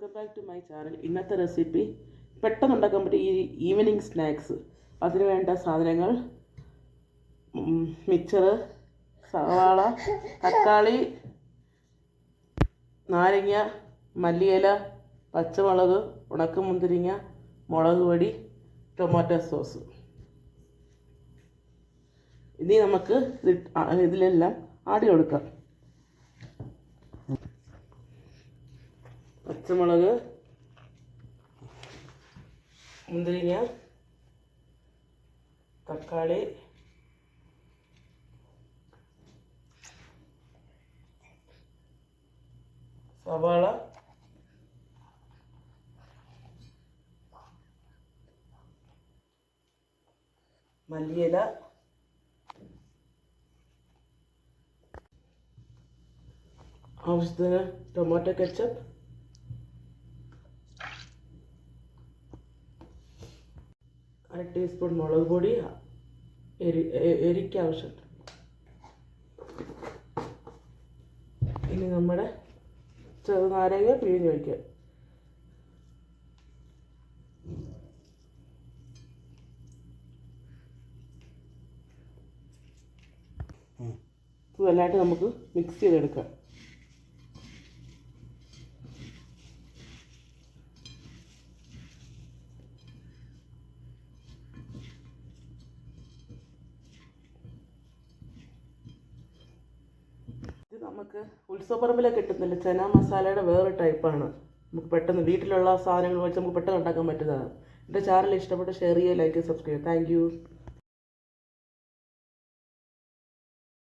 Welcome back to my channel. ഇന്നത്തെ recipe പെട്ടെന്ന് ഉണ്ടാക്കാൻ പറ്റിയ ഈവനിങ് സ്നാക്സ്. അതിന് വേണ്ട സാധനങ്ങൾ: മിക്സർ, സവാള, തക്കാളി, നാരങ്ങ, മല്ലിയില, പച്ചമുളക്, ഉണക്കമുന്തിരിങ്ങ, മുളക് പൊടി, ടൊമാറ്റോ സോസ്. ഇനി നമുക്ക് ഇതിലെല്ലാം ആടി കൊടുക്കാം. പച്ചമുളക്, മുന്തിരിങ്ങ, തക്കാളി, സവാള, മല്ലിയില, ആവശ്യത്തിന് ടൊമാറ്റോ കെച്ചപ്പ്, അര ടീസ്പൂൺ മുളക് പൊടി, എരിക്ക് ആവശ്യം. ഇനി നമ്മുടെ ചെറുനാരങ്ങ പിഴിഞ്ഞ് വയ്ക്കുക. ഇത് നല്ലതായിട്ട് നമുക്ക് മിക്സ് ചെയ്തെടുക്കാം. ഇത് നമുക്ക് ഉത്സവപ്പറമ്പിലൊക്കെ കിട്ടുന്നില്ല, ചന മസാലയുടെ വേറെ ടൈപ്പാണ്. നമുക്ക് പെട്ടെന്ന് വീട്ടിലുള്ള സാധനങ്ങൾ വെച്ച് നമുക്ക് പെട്ടെന്ന് ഉണ്ടാക്കാൻ പറ്റുന്നതാണ്. എൻ്റെ ചാനൽ ഇഷ്ടപ്പെട്ട് ഷെയർ ചെയ്യുക, ലൈക്ക്, സബ്സ്ക്രൈബ്. Thank you.